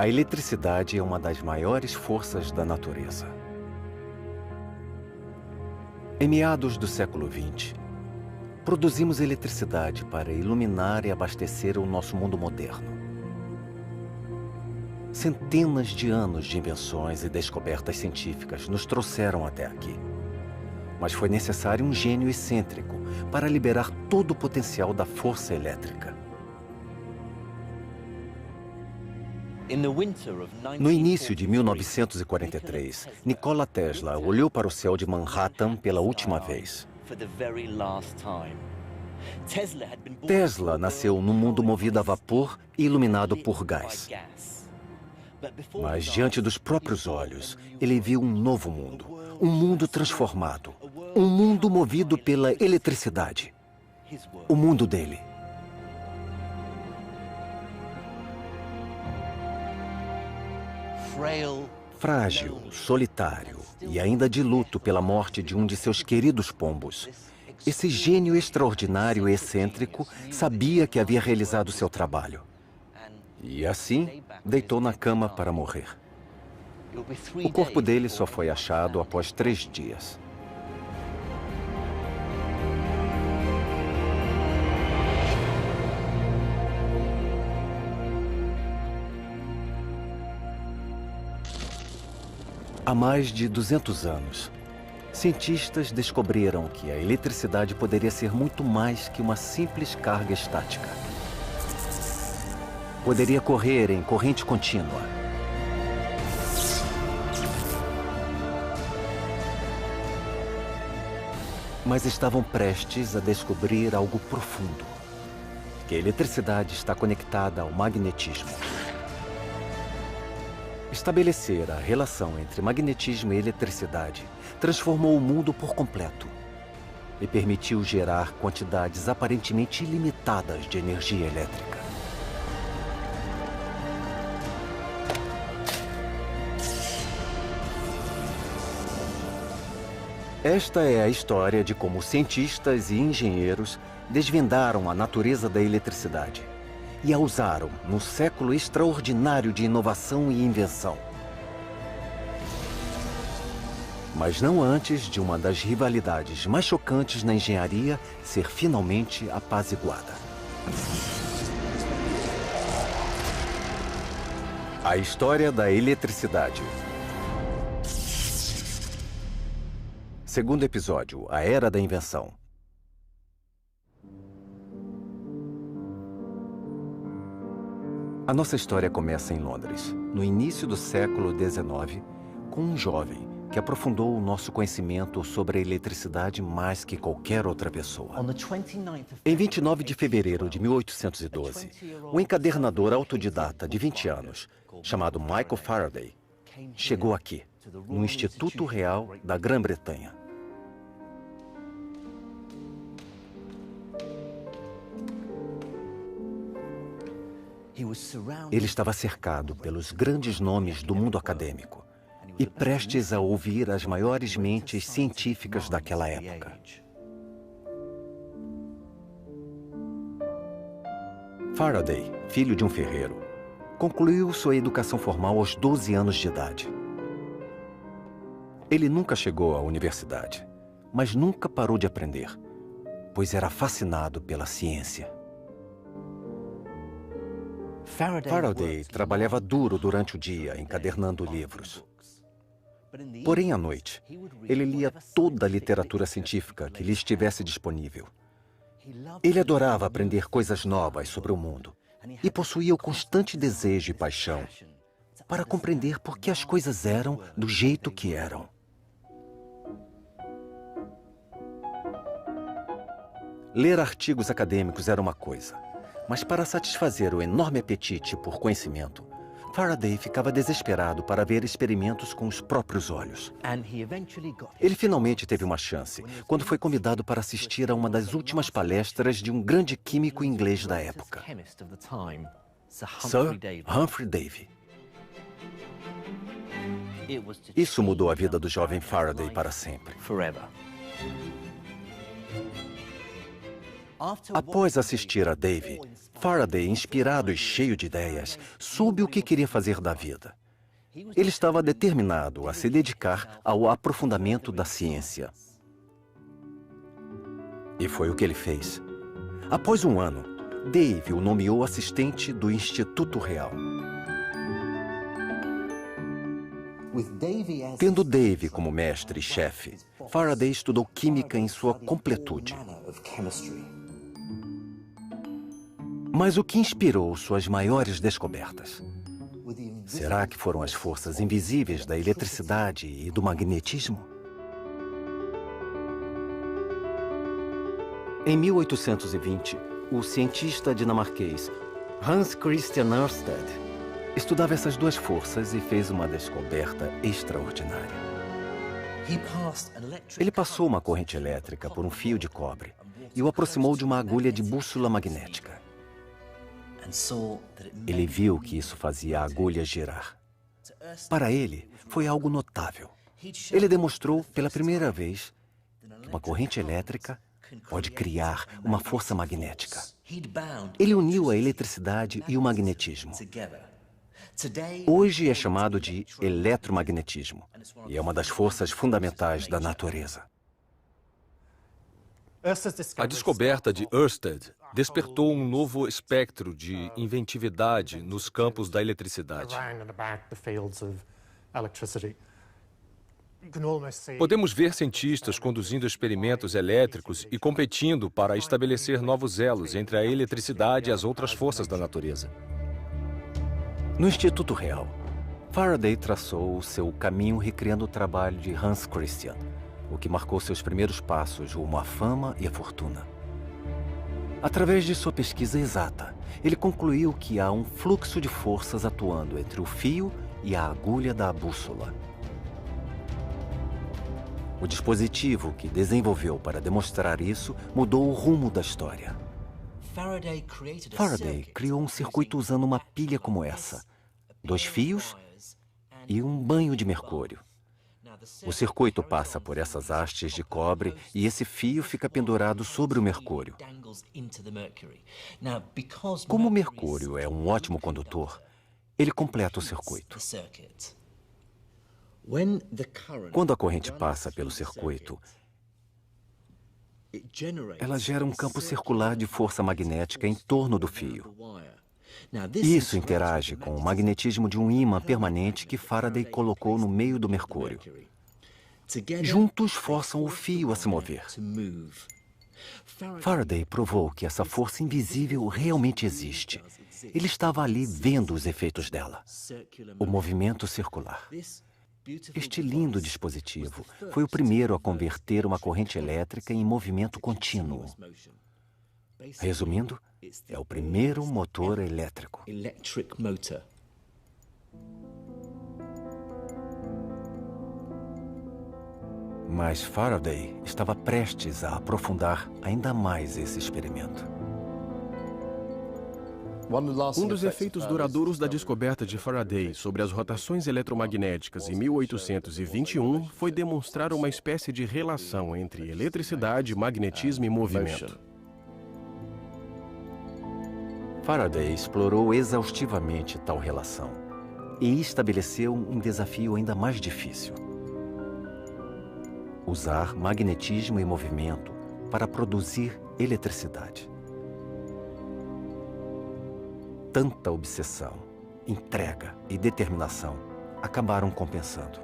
A eletricidade é uma das maiores forças da natureza. Em meados do século XX, produzimos eletricidade para iluminar e abastecer o nosso mundo moderno. Centenas de anos de invenções e descobertas científicas nos trouxeram até aqui. Mas foi necessário um gênio excêntrico para liberar todo o potencial da força elétrica. No início de 1943, Nikola Tesla olhou para o céu de Manhattan pela última vez. Tesla nasceu num mundo movido a vapor e iluminado por gás. Mas diante dos próprios olhos, ele viu um novo mundo, um mundo transformado, um mundo movido pela eletricidade. O mundo dele. Frágil, solitário e ainda de luto pela morte de um de seus queridos pombos, esse gênio extraordinário e excêntrico sabia que havia realizado seu trabalho. E assim, deitou na cama para morrer. O corpo dele só foi achado após 3 dias. Há mais de 200 anos, cientistas descobriram que a eletricidade poderia ser muito mais que uma simples carga estática. Poderia correr em corrente contínua. Mas estavam prestes a descobrir algo profundo: que a eletricidade está conectada ao magnetismo. Estabelecer a relação entre magnetismo e eletricidade transformou o mundo por completo e permitiu gerar quantidades aparentemente ilimitadas de energia elétrica. Esta é a história de como cientistas e engenheiros desvendaram a natureza da eletricidade e a usaram num século extraordinário de inovação e invenção. Mas não antes de uma das rivalidades mais chocantes na engenharia ser finalmente apaziguada. A história da eletricidade. Segundo episódio, a Era da Invenção. A nossa história começa em Londres, no início do século XIX, com um jovem que aprofundou o nosso conhecimento sobre a eletricidade mais que qualquer outra pessoa. Em 29 de fevereiro de 1812, um encadernador autodidata de 20 anos, chamado Michael Faraday, chegou aqui, no Instituto Real da Grã-Bretanha. Ele estava cercado pelos grandes nomes do mundo acadêmico e prestes a ouvir as maiores mentes científicas daquela época. Faraday, filho de um ferreiro, concluiu sua educação formal aos 12 anos de idade. Ele nunca chegou à universidade, mas nunca parou de aprender, pois era fascinado pela ciência. Faraday trabalhava duro durante o dia, encadernando livros. Porém, à noite, ele lia toda a literatura científica que lhe estivesse disponível. Ele adorava aprender coisas novas sobre o mundo e possuía o constante desejo e paixão para compreender por que as coisas eram do jeito que eram. Ler artigos acadêmicos era uma coisa, mas para satisfazer o enorme apetite por conhecimento, Faraday ficava desesperado para ver experimentos com os próprios olhos. Ele finalmente teve uma chance quando foi convidado para assistir a uma das últimas palestras de um grande químico inglês da época, Sir Humphrey Davy. Isso mudou a vida do jovem Faraday para sempre. Após assistir a Davy, Faraday, inspirado e cheio de ideias, soube o que queria fazer da vida. Ele estava determinado a se dedicar ao aprofundamento da ciência. E foi o que ele fez. Após um ano, Davy o nomeou assistente do Instituto Real. Tendo Davy como mestre e chefe, Faraday estudou química em sua completude. Mas o que inspirou suas maiores descobertas? Será que foram as forças invisíveis da eletricidade e do magnetismo? Em 1820, o cientista dinamarquês Hans Christian Ørsted estudava essas duas forças e fez uma descoberta extraordinária. Ele passou uma corrente elétrica por um fio de cobre e o aproximou de uma agulha de bússola magnética. Ele viu que isso fazia a agulha girar. Para ele, foi algo notável. Ele demonstrou pela primeira vez que uma corrente elétrica pode criar uma força magnética. Ele uniu a eletricidade e o magnetismo. Hoje é chamado de eletromagnetismo e é uma das forças fundamentais da natureza. A descoberta de Ørsted despertou um novo espectro de inventividade nos campos da eletricidade. Podemos ver cientistas conduzindo experimentos elétricos e competindo para estabelecer novos elos entre a eletricidade e as outras forças da natureza. No Instituto Real, Faraday traçou o seu caminho recriando o trabalho de Hans Christian, o que marcou seus primeiros passos rumo à fama e à fortuna. Através de sua pesquisa exata, ele concluiu que há um fluxo de forças atuando entre o fio e a agulha da bússola. O dispositivo que desenvolveu para demonstrar isso mudou o rumo da história. Faraday criou um circuito usando uma pilha como essa, 2 fios e um banho de mercúrio. O circuito passa por essas hastes de cobre e esse fio fica pendurado sobre o mercúrio. Como o mercúrio é um ótimo condutor, ele completa o circuito. Quando a corrente passa pelo circuito, ela gera um campo circular de força magnética em torno do fio. Isso interage com o magnetismo de um ímã permanente que Faraday colocou no meio do mercúrio. Juntos forçam o fio a se mover. Faraday provou que essa força invisível realmente existe. Ele estava ali vendo os efeitos dela. O movimento circular. Este lindo dispositivo foi o primeiro a converter uma corrente elétrica em movimento contínuo. Resumindo, é o primeiro motor elétrico. Mas Faraday estava prestes a aprofundar ainda mais esse experimento. Um dos efeitos duradouros da descoberta de Faraday sobre as rotações eletromagnéticas em 1821 foi demonstrar uma espécie de relação entre eletricidade, magnetismo e movimento. Faraday explorou exaustivamente tal relação e estabeleceu um desafio ainda mais difícil: usar magnetismo e movimento para produzir eletricidade. Tanta obsessão, entrega e determinação acabaram compensando.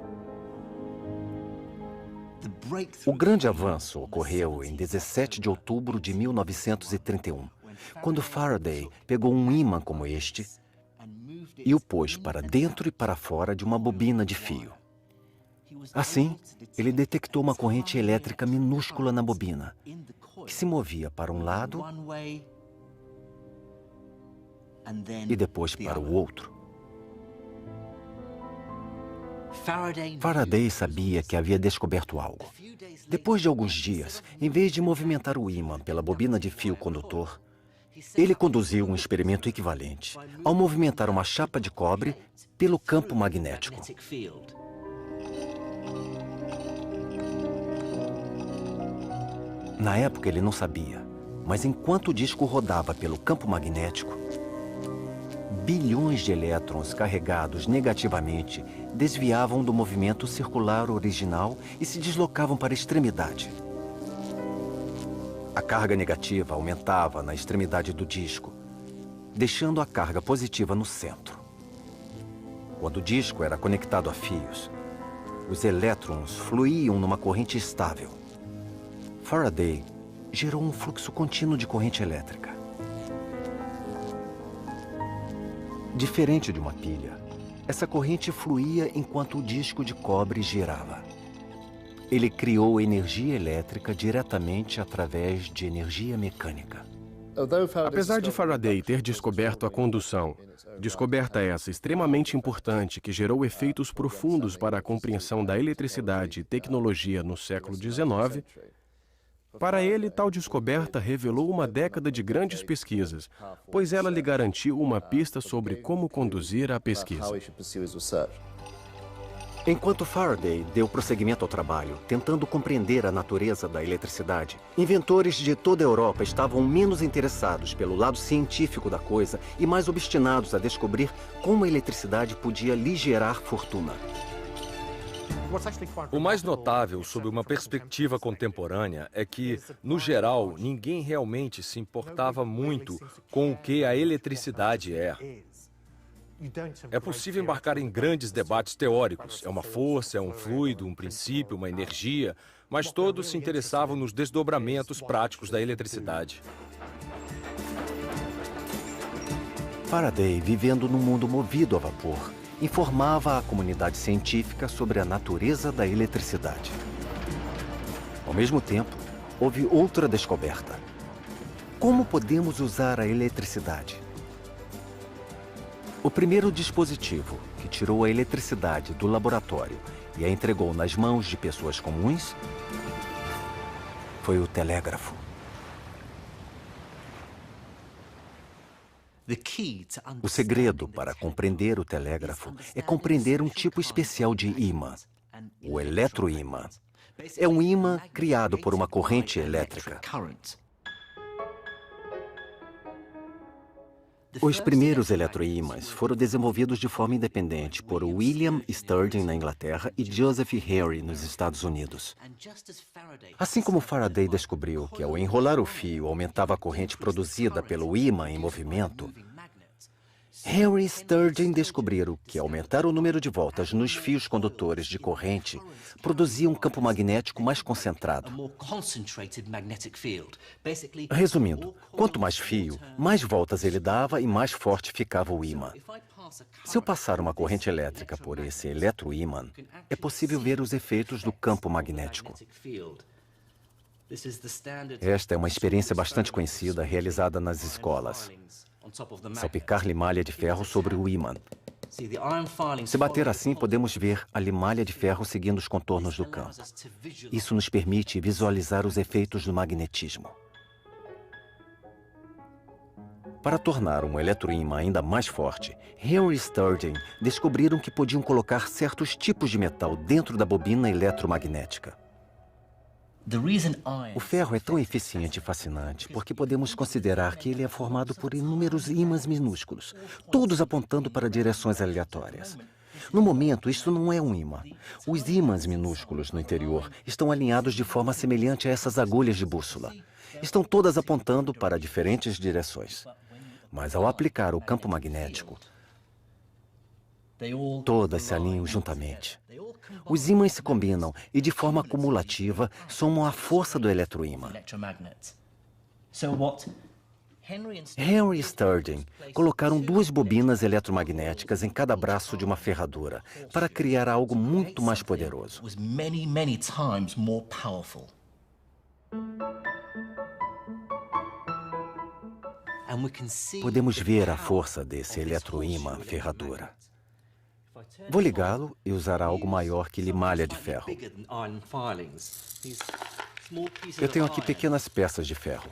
O grande avanço ocorreu em 17 de outubro de 1931, quando Faraday pegou um ímã como este e o pôs para dentro e para fora de uma bobina de fio. Assim, ele detectou uma corrente elétrica minúscula na bobina, que se movia para um lado e depois para o outro. Faraday sabia que havia descoberto algo. Depois de alguns dias, em vez de movimentar o ímã pela bobina de fio condutor, ele conduziu um experimento equivalente ao movimentar uma chapa de cobre pelo campo magnético. Na época, ele não sabia, Mas enquanto o disco rodava pelo campo magnético, bilhões de elétrons carregados negativamente desviavam do movimento circular original e se deslocavam para a extremidade. A carga negativa aumentava na extremidade do disco, deixando a carga positiva no centro. Quando o disco era conectado a fios, os elétrons fluíam numa corrente estável. Faraday gerou um fluxo contínuo de corrente elétrica. Diferente de uma pilha, essa corrente fluía enquanto o disco de cobre girava. Ele criou energia elétrica diretamente através de energia mecânica. Apesar de Faraday ter descoberto a condução, descoberta essa extremamente importante que gerou efeitos profundos para a compreensão da eletricidade e tecnologia no século XIX, para ele, tal descoberta revelou uma década de grandes pesquisas, pois ela lhe garantiu uma pista sobre como conduzir a pesquisa. Enquanto Faraday deu prosseguimento ao trabalho, tentando compreender a natureza da eletricidade, inventores de toda a Europa estavam menos interessados pelo lado científico da coisa e mais obstinados a descobrir como a eletricidade podia lhe gerar fortuna. O mais notável sob uma perspectiva contemporânea é que, no geral, ninguém realmente se importava muito com o que a eletricidade é. É possível embarcar em grandes debates teóricos. É uma força, é um fluido, um princípio, uma energia, mas todos se interessavam nos desdobramentos práticos da eletricidade. Faraday, vivendo num mundo movido a vapor, informava a comunidade científica sobre a natureza da eletricidade. Ao mesmo tempo, houve outra descoberta. Como podemos usar a eletricidade? O primeiro dispositivo que tirou a eletricidade do laboratório e a entregou nas mãos de pessoas comuns foi o telégrafo. O segredo para compreender o telégrafo é compreender um tipo especial de ímã, o eletroímã. É um ímã criado por uma corrente elétrica. Os primeiros eletroímãs foram desenvolvidos de forma independente por William Sturgeon na Inglaterra e Joseph Henry nos Estados Unidos. Assim como Faraday descobriu que ao enrolar o fio aumentava a corrente produzida pelo ímã em movimento, Henry e Sturgeon descobriram que aumentar o número de voltas nos fios condutores de corrente produzia um campo magnético mais concentrado. Resumindo, quanto mais fio, mais voltas ele dava e mais forte ficava o ímã. Se eu passar uma corrente elétrica por esse eletroímã, é possível ver os efeitos do campo magnético. Esta é uma experiência bastante conhecida realizada nas escolas. Salpicar limalha de ferro sobre o ímã. Se bater assim, podemos ver a limalha de ferro seguindo os contornos do campo. Isso nos permite visualizar os efeitos do magnetismo. Para tornar um eletroímã ainda mais forte, Henry e Sturgeon descobriram que podiam colocar certos tipos de metal dentro da bobina eletromagnética. O ferro é tão eficiente e fascinante porque podemos considerar que ele é formado por inúmeros ímãs minúsculos, todos apontando para direções aleatórias. No momento, isto não é um ímã. Os ímãs minúsculos no interior estão alinhados de forma semelhante a essas agulhas de bússola. Estão todas apontando para diferentes direções. Mas ao aplicar o campo magnético, todas se alinham juntamente. Os ímãs se combinam e, de forma acumulativa, somam a força do eletroímã. Henry e Sturgeon colocaram 2 bobinas eletromagnéticas em cada braço de uma ferradura para criar algo muito mais poderoso. Podemos ver a força desse eletroímã ferradura. Vou ligá-lo e usar algo maior que limalha de ferro. Eu tenho aqui pequenas peças de ferro.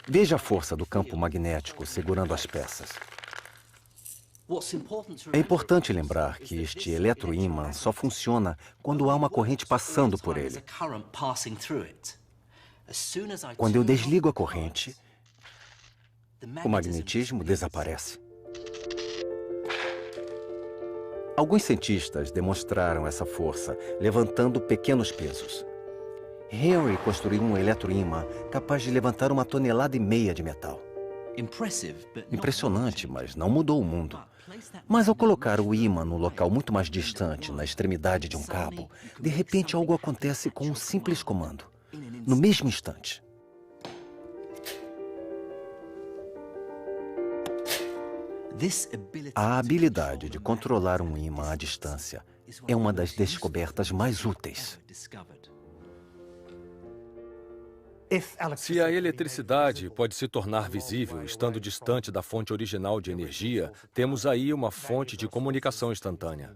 Veja a força do campo magnético segurando as peças. É importante lembrar que este eletroímã só funciona quando há uma corrente passando por ele. Quando eu desligo a corrente, o magnetismo desaparece. Alguns cientistas demonstraram essa força levantando pequenos pesos. Henry construiu um eletroímã capaz de levantar 1,5 toneladas de metal. Impressionante, mas não mudou o mundo. Mas ao colocar o ímã no local muito mais distante, na extremidade de um cabo, de repente algo acontece com um simples comando, no mesmo instante. A habilidade de controlar um ímã à distância é uma das descobertas mais úteis. Se a eletricidade pode se tornar visível estando distante da fonte original de energia, temos aí uma fonte de comunicação instantânea.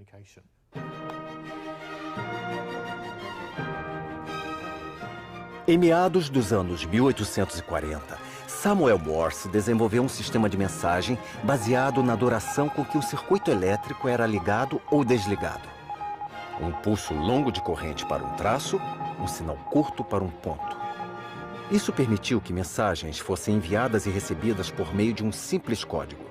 Em meados dos anos 1840, Samuel Morse desenvolveu um sistema de mensagem baseado na duração com que o circuito elétrico era ligado ou desligado. Um pulso longo de corrente para um traço, um sinal curto para um ponto. Isso permitiu que mensagens fossem enviadas e recebidas por meio de um simples código.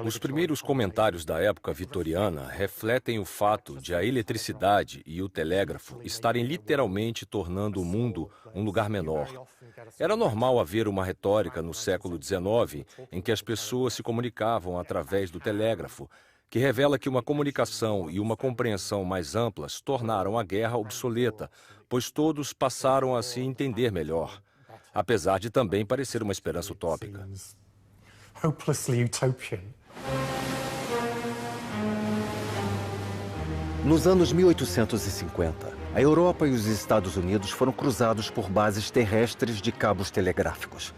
Os primeiros comentários da época vitoriana refletem o fato de a eletricidade e o telégrafo estarem literalmente tornando o mundo um lugar menor. Era normal haver uma retórica no século XIX em que as pessoas se comunicavam através do telégrafo, que revela que uma comunicação e uma compreensão mais amplas tornaram a guerra obsoleta, pois todos passaram a se entender melhor, apesar de também parecer uma esperança utópica. Nos anos 1850, a Europa e os Estados Unidos foram cruzados por bases terrestres de cabos telegráficos.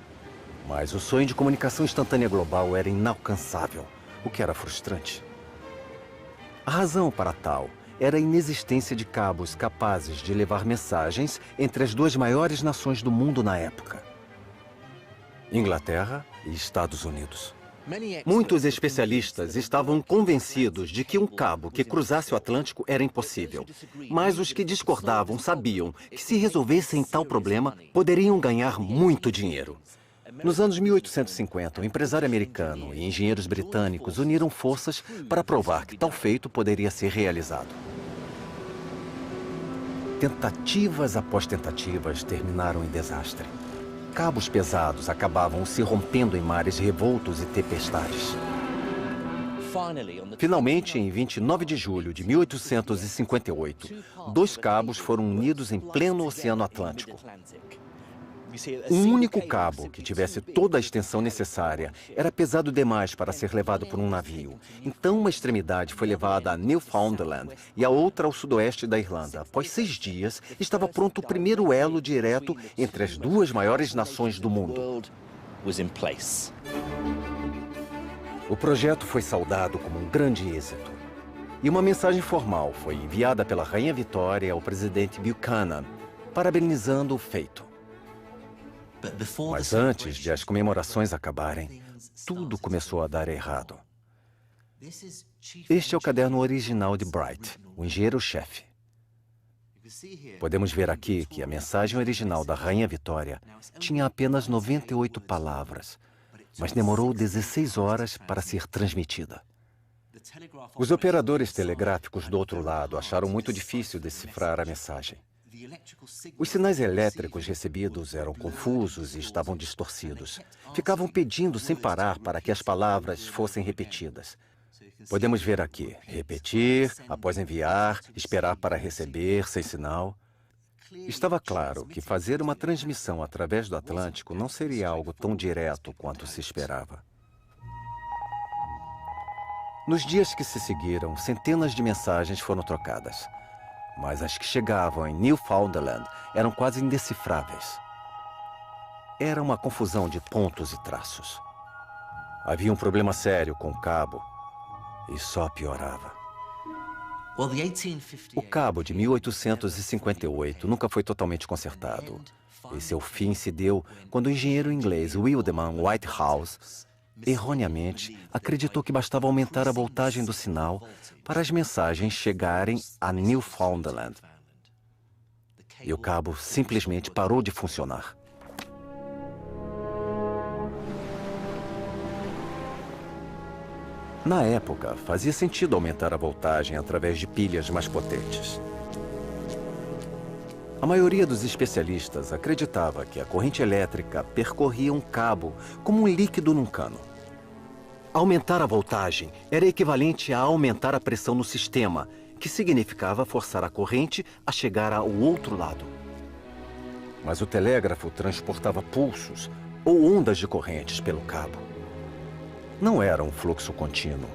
Mas o sonho de comunicação instantânea global era inalcançável, o que era frustrante. A razão para tal era a inexistência de cabos capazes de levar mensagens entre as duas maiores nações do mundo na época: Inglaterra e Estados Unidos. Muitos especialistas estavam convencidos de que um cabo que cruzasse o Atlântico era impossível. Mas os que discordavam sabiam que, se resolvessem tal problema, poderiam ganhar muito dinheiro. Nos anos 1850, um empresário americano e engenheiros britânicos uniram forças para provar que tal feito poderia ser realizado. Tentativas após tentativas terminaram em desastre. Cabos pesados acabavam se rompendo em mares revoltos e tempestades. Finalmente, em 29 de julho de 1858, 2 cabos foram unidos em pleno Oceano Atlântico. Um único cabo que tivesse toda a extensão necessária era pesado demais para ser levado por um navio. Então, uma extremidade foi levada a Newfoundland e a outra ao sudoeste da Irlanda. Após 6 dias, estava pronto o primeiro elo direto entre as duas maiores nações do mundo. O projeto foi saudado como um grande êxito. E uma mensagem formal foi enviada pela Rainha Vitória ao presidente Buchanan, parabenizando o feito. Mas antes de as comemorações acabarem, tudo começou a dar errado. Este é o caderno original de Bright, o engenheiro-chefe. Podemos ver aqui que a mensagem original da Rainha Vitória tinha apenas 98 palavras, mas demorou 16 horas para ser transmitida. Os operadores telegráficos do outro lado acharam muito difícil decifrar a mensagem. Os sinais elétricos recebidos eram confusos e estavam distorcidos. Ficavam pedindo sem parar para que as palavras fossem repetidas. Podemos ver aqui: repetir, após enviar, esperar para receber, sem sinal. Estava claro que fazer uma transmissão através do Atlântico não seria algo tão direto quanto se esperava. Nos dias que se seguiram, centenas de mensagens foram trocadas. Mas as que chegavam em Newfoundland eram quase indecifráveis. Era uma confusão de pontos e traços. Havia um problema sério com o cabo e só piorava. O cabo de 1858 nunca foi totalmente consertado. E seu fim se deu quando o engenheiro inglês Wildeman Whitehouse, erroneamente, acreditou que bastava aumentar a voltagem do sinal para as mensagens chegarem a Newfoundland. e o cabo simplesmente parou de funcionar. Na época, fazia sentido aumentar a voltagem através de pilhas mais potentes. A maioria dos especialistas acreditava que a corrente elétrica percorria um cabo como um líquido num cano. Aumentar a voltagem era equivalente a aumentar a pressão no sistema, que significava forçar a corrente a chegar ao outro lado. Mas o telégrafo transportava pulsos ou ondas de correntes pelo cabo. Não era um fluxo contínuo.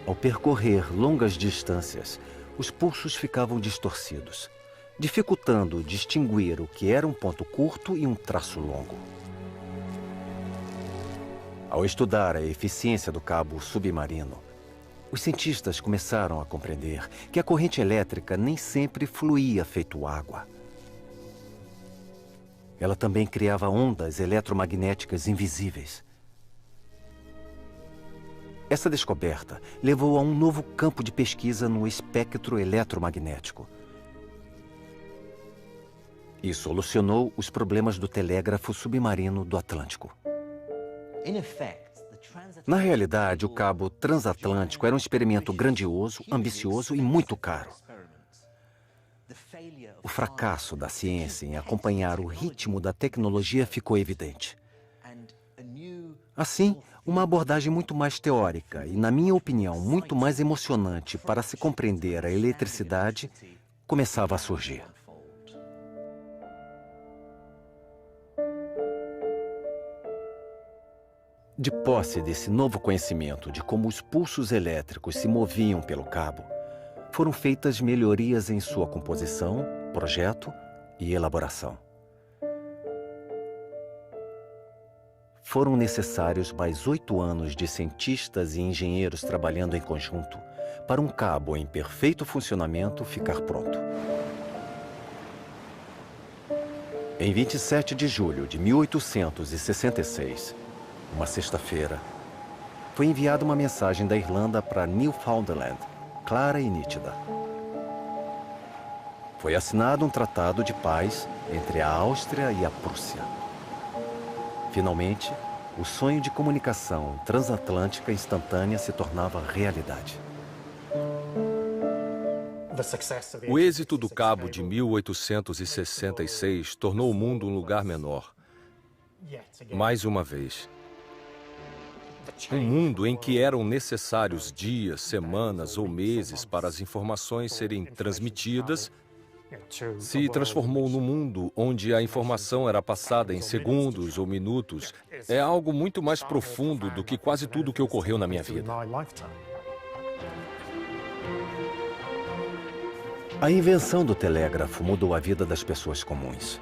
Ao percorrer longas distâncias, os pulsos ficavam distorcidos, dificultando distinguir o que era um ponto curto e um traço longo. Ao estudar a eficiência do cabo submarino, os cientistas começaram a compreender que a corrente elétrica nem sempre fluía feito água. Ela também criava ondas eletromagnéticas invisíveis. Essa descoberta levou a um novo campo de pesquisa no espectro eletromagnético e solucionou os problemas do telégrafo submarino do Atlântico. Na realidade, o cabo transatlântico era um experimento grandioso, ambicioso e muito caro. O fracasso da ciência em acompanhar o ritmo da tecnologia ficou evidente. Assim, uma abordagem muito mais teórica e, na minha opinião, muito mais emocionante para se compreender a eletricidade começava a surgir. De posse desse novo conhecimento de como os pulsos elétricos se moviam pelo cabo, foram feitas melhorias em sua composição, projeto e elaboração. Foram necessários mais 8 anos de cientistas e engenheiros trabalhando em conjunto para um cabo em perfeito funcionamento ficar pronto. Em 27 de julho de 1866, uma sexta-feira, foi enviada uma mensagem da Irlanda para Newfoundland, clara e nítida. Foi assinado um tratado de paz entre a Áustria e a Prússia. Finalmente, o sonho de comunicação transatlântica instantânea se tornava realidade. O êxito do cabo de 1866 tornou o mundo um lugar menor. Mais uma vez. Um mundo em que eram necessários dias, semanas ou meses para as informações serem transmitidas, se transformou num mundo onde a informação era passada em segundos ou minutos. É algo muito mais profundo do que quase tudo que ocorreu na minha vida. A invenção do telégrafo mudou a vida das pessoas comuns.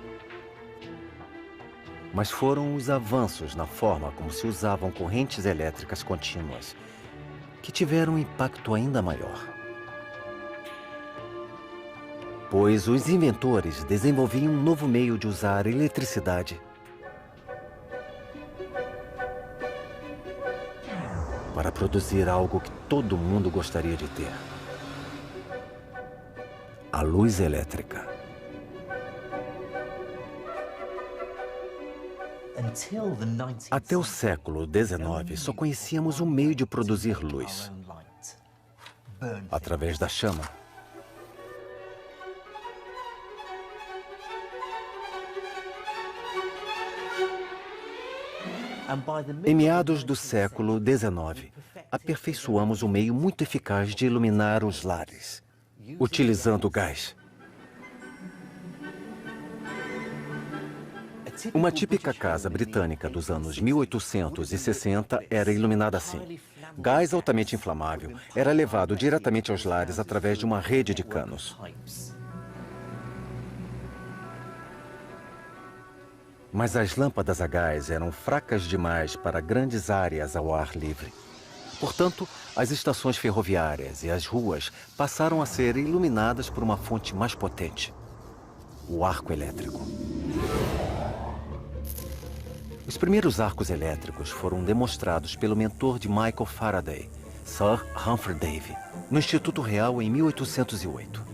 Mas foram os avanços na forma como se usavam correntes elétricas contínuas que tiveram um impacto ainda maior. Pois os inventores desenvolviam um novo meio de usar eletricidade para produzir algo que todo mundo gostaria de ter: a luz elétrica. Até o século XIX, só conhecíamos um meio de produzir luz: através da chama. Em meados do século XIX, aperfeiçoamos um meio muito eficaz de iluminar os lares, utilizando gás. Uma típica casa britânica dos anos 1860 era iluminada assim. Gás altamente inflamável era levado diretamente aos lares através de uma rede de canos. Mas as lâmpadas a gás eram fracas demais para grandes áreas ao ar livre. Portanto, as estações ferroviárias e as ruas passaram a ser iluminadas por uma fonte mais potente: o arco elétrico. Os primeiros arcos elétricos foram demonstrados pelo mentor de Michael Faraday, Sir Humphrey Davy, no Instituto Real em 1808.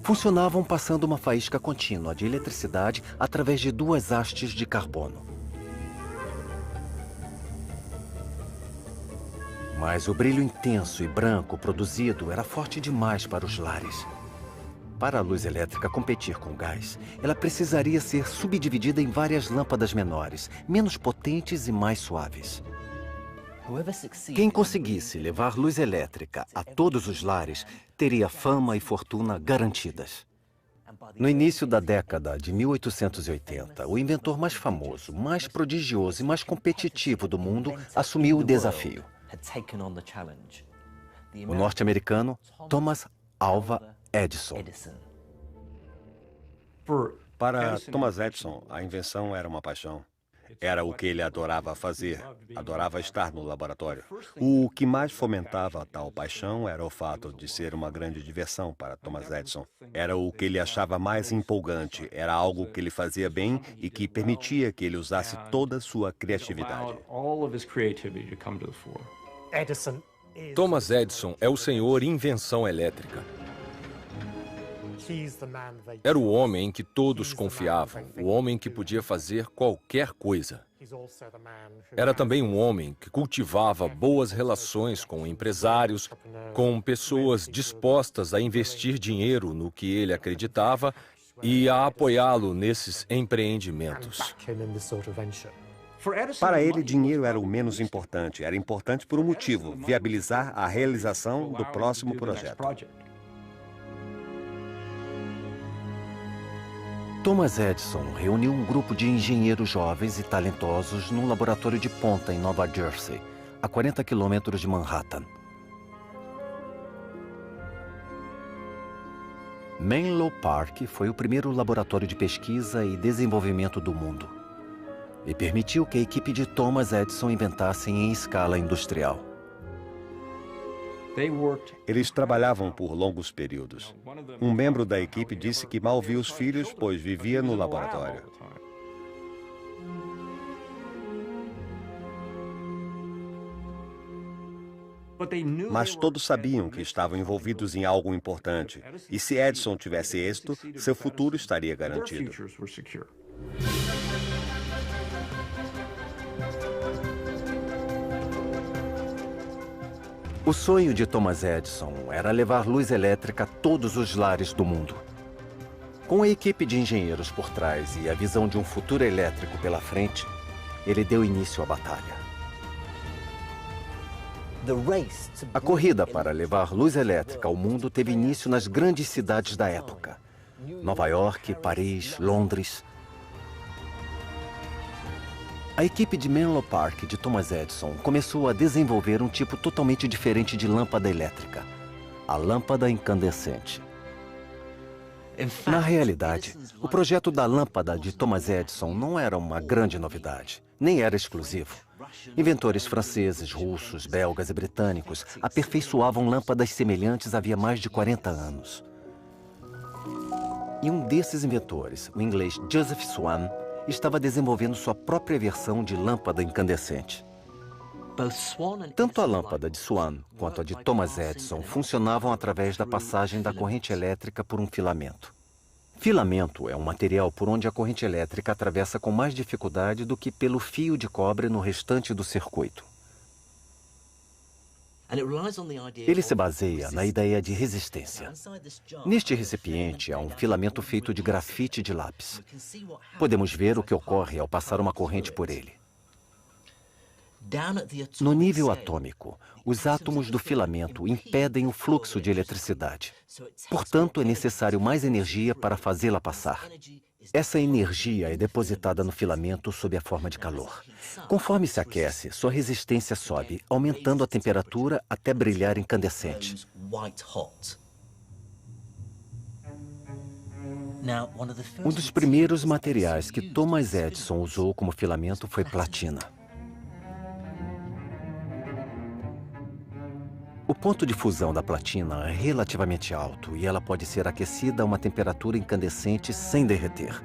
funcionavam passando uma faísca contínua de eletricidade através de duas hastes de carbono. Mas o brilho intenso e branco produzido era forte demais para os lares. Para a luz elétrica competir com o gás, ela precisaria ser subdividida em várias lâmpadas menores, menos potentes e mais suaves. Quem conseguisse levar luz elétrica a todos os lares teria fama e fortuna garantidas. No início da década de 1880, o inventor mais famoso, mais prodigioso e mais competitivo do mundo assumiu o desafio. O norte-americano Thomas Alva Edison. Para Thomas Edison, a invenção era uma paixão. Era o que ele adorava fazer, adorava estar no laboratório. O que mais fomentava tal paixão era o fato de ser uma grande diversão para Thomas Edison. Era o que ele achava mais empolgante, era algo que ele fazia bem e que permitia que ele usasse toda a sua criatividade. Thomas Edison é o senhor invenção elétrica. Era o homem em que todos confiavam, o homem que podia fazer qualquer coisa. Era também um homem que cultivava boas relações com empresários, com pessoas dispostas a investir dinheiro no que ele acreditava e a apoiá-lo nesses empreendimentos. Para ele, dinheiro era o menos importante. Era importante por um motivo: viabilizar a realização do próximo projeto. Thomas Edison reuniu um grupo de engenheiros jovens e talentosos num laboratório de ponta em Nova Jersey, a 40 quilômetros de Manhattan. Menlo Park foi o primeiro laboratório de pesquisa e desenvolvimento do mundo e permitiu que a equipe de Thomas Edison inventasse em escala industrial. Eles trabalhavam por longos períodos. Um membro da equipe disse que mal via os filhos, pois vivia no laboratório. Mas todos sabiam que estavam envolvidos em algo importante. E se Edison tivesse êxito, seu futuro estaria garantido. O sonho de Thomas Edison era levar luz elétrica a todos os lares do mundo. Com a equipe de engenheiros por trás e a visão de um futuro elétrico pela frente, ele deu início à batalha. A corrida para levar luz elétrica ao mundo teve início nas grandes cidades da época: Nova York, Paris, Londres. A equipe de Menlo Park de Thomas Edison começou a desenvolver um tipo totalmente diferente de lâmpada elétrica: a lâmpada incandescente. Na realidade, o projeto da lâmpada de Thomas Edison não era uma grande novidade, nem era exclusivo. Inventores franceses, russos, belgas e britânicos aperfeiçoavam lâmpadas semelhantes havia mais de 40 anos. E um desses inventores, o inglês Joseph Swan, estava desenvolvendo sua própria versão de lâmpada incandescente. Tanto a lâmpada de Swan quanto a de Thomas Edison funcionavam através da passagem da corrente elétrica por um filamento. Filamento é um material por onde a corrente elétrica atravessa com mais dificuldade do que pelo fio de cobre no restante do circuito. Ele se baseia na ideia de resistência. Neste recipiente há um filamento feito de grafite de lápis. Podemos ver o que ocorre ao passar uma corrente por ele. No nível atômico, os átomos do filamento impedem o fluxo de eletricidade. Portanto, é necessário mais energia para fazê-la passar. Essa energia é depositada no filamento sob a forma de calor. Conforme se aquece, sua resistência sobe, aumentando a temperatura até brilhar incandescente. Um dos primeiros materiais que Thomas Edison usou como filamento foi platina. O ponto de fusão da platina é relativamente alto e ela pode ser aquecida a uma temperatura incandescente sem derreter.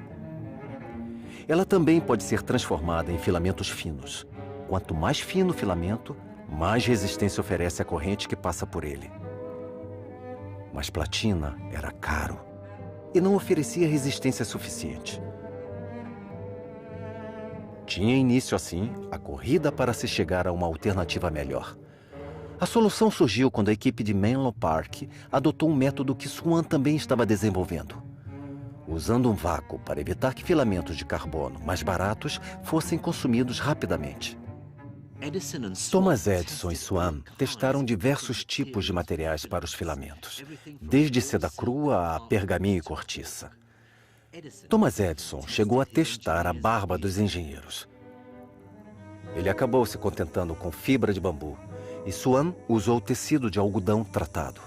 Ela também pode ser transformada em filamentos finos. Quanto mais fino o filamento, mais resistência oferece a corrente que passa por ele. Mas platina era caro. e não oferecia resistência suficiente. Tinha início, assim, a corrida para se chegar a uma alternativa melhor. A solução surgiu quando a equipe de Menlo Park adotou um método que Swan também estava desenvolvendo, usando um vácuo para evitar que filamentos de carbono mais baratos fossem consumidos rapidamente. Thomas Edison e Swan testaram diversos tipos de materiais para os filamentos, desde seda crua a pergaminho e cortiça. Thomas Edison chegou a testar a barba dos engenheiros. Ele acabou se contentando com fibra de bambu, e Swan usou tecido de algodão tratado.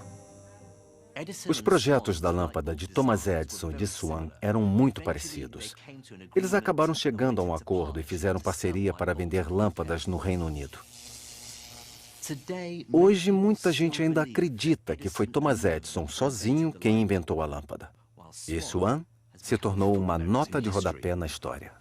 Os projetos da lâmpada de Thomas Edison e de Swan eram muito parecidos. Eles acabaram chegando a um acordo e fizeram parceria para vender lâmpadas no Reino Unido. Hoje, muita gente ainda acredita que foi Thomas Edison sozinho quem inventou a lâmpada. E Swan se tornou uma nota de rodapé na história.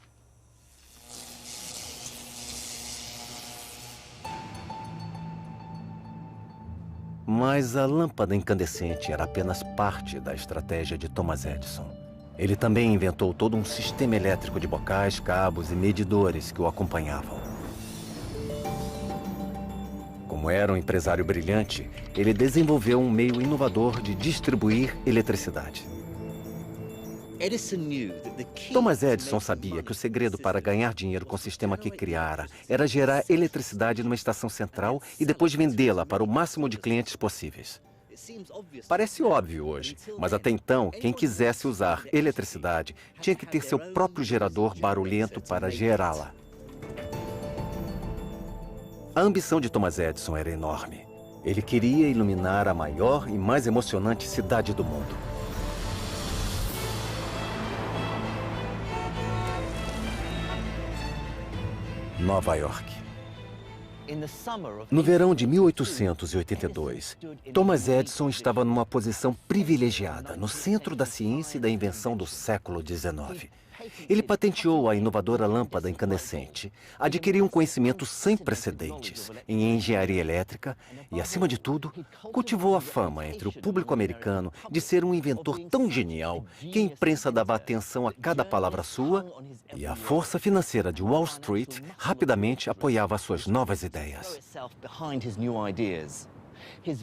Mas a lâmpada incandescente era apenas parte da estratégia de Thomas Edison. Ele também inventou todo um sistema elétrico de bocais, cabos e medidores que o acompanhavam. Como era um empresário brilhante, ele desenvolveu um meio inovador de distribuir eletricidade. Thomas Edison sabia que o segredo para ganhar dinheiro com o sistema que criara era gerar eletricidade numa estação central e depois vendê-la para o máximo de clientes possíveis. Parece óbvio hoje, mas até então, quem quisesse usar eletricidade tinha que ter seu próprio gerador barulhento para gerá-la. A ambição de Thomas Edison era enorme. Ele queria iluminar a maior e mais emocionante cidade do mundo. Nova York. No verão de 1882, Thomas Edison estava numa posição privilegiada, no centro da ciência e da invenção do século XIX. Ele patenteou a inovadora lâmpada incandescente, adquiriu um conhecimento sem precedentes em engenharia elétrica e, acima de tudo, cultivou a fama entre o público americano de ser um inventor tão genial que a imprensa dava atenção a cada palavra sua e a força financeira de Wall Street rapidamente apoiava suas novas ideias.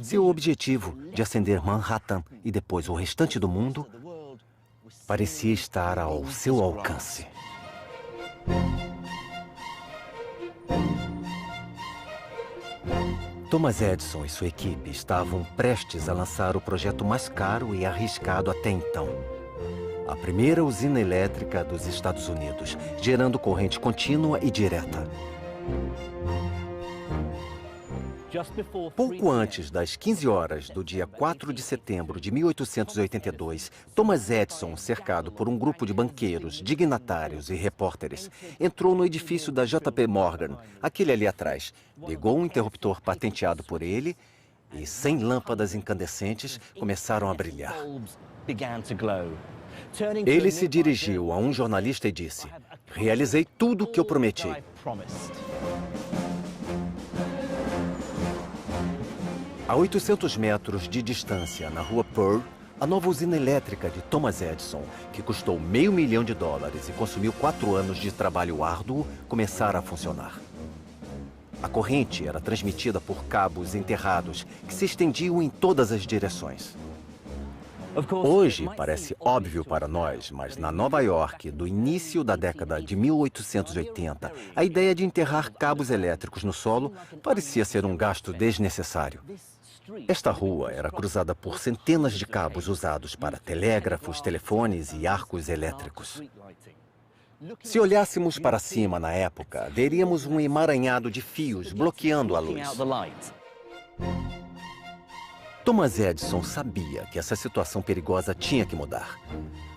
Seu objetivo de acender Manhattan e depois o restante do mundo parecia estar ao seu alcance. Thomas Edison e sua equipe estavam prestes a lançar o projeto mais caro e arriscado até então. A primeira usina elétrica dos Estados Unidos, gerando corrente contínua e direta. Pouco antes das 15 horas do dia 4 de setembro de 1882, Thomas Edison, cercado por um grupo de banqueiros, dignatários e repórteres, entrou no edifício da JP Morgan, aquele ali atrás, ligou um interruptor patenteado por ele e 100 lâmpadas incandescentes começaram a brilhar. Ele se dirigiu a um jornalista e disse: "Realizei tudo o que eu prometi." A 800 metros de distância, na rua Pearl, a nova usina elétrica de Thomas Edison, que custou $500 mil e consumiu 4 anos de trabalho árduo, começara a funcionar. A corrente era transmitida por cabos enterrados que se estendiam em todas as direções. Hoje parece óbvio para nós, mas na Nova York, do início da década de 1880, a ideia de enterrar cabos elétricos no solo parecia ser um gasto desnecessário. Esta rua era cruzada por centenas de cabos usados para telégrafos, telefones e arcos elétricos. Se olhássemos para cima na época, veríamos um emaranhado de fios bloqueando a luz. Thomas Edison sabia que essa situação perigosa tinha que mudar.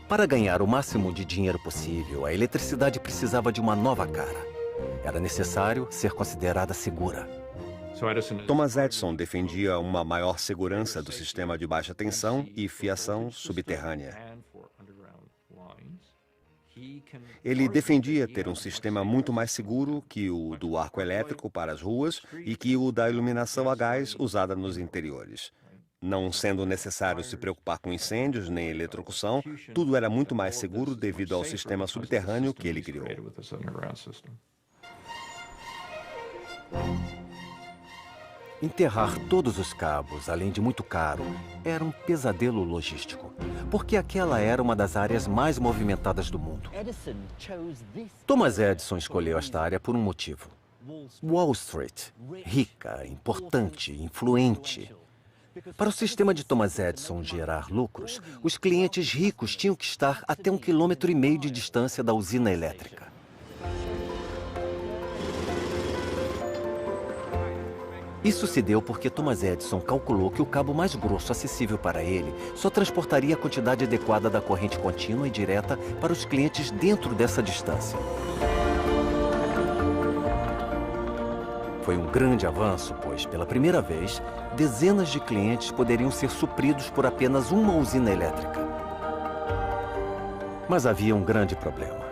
Para ganhar o máximo de dinheiro possível, a eletricidade precisava de uma nova cara. Era necessário ser considerada segura. Thomas Edison defendia uma maior segurança do sistema de baixa tensão e fiação subterrânea. Ele defendia ter um sistema muito mais seguro que o do arco elétrico para as ruas e que o da iluminação a gás usada nos interiores. Não sendo necessário se preocupar com incêndios nem eletrocução, tudo era muito mais seguro devido ao sistema subterrâneo que ele criou. Enterrar todos os cabos, além de muito caro, era um pesadelo logístico, porque aquela era uma das áreas mais movimentadas do mundo. Thomas Edison escolheu esta área por um motivo. Wall Street, rica, importante, influente. Para o sistema de Thomas Edison gerar lucros, os clientes ricos tinham que estar até 1,5 km de distância da usina elétrica. Isso se deu porque Thomas Edison calculou que o cabo mais grosso acessível para ele só transportaria a quantidade adequada da corrente contínua e direta para os clientes dentro dessa distância. Foi um grande avanço, pois, pela primeira vez, dezenas de clientes poderiam ser supridos por apenas uma usina elétrica. Mas havia um grande problema.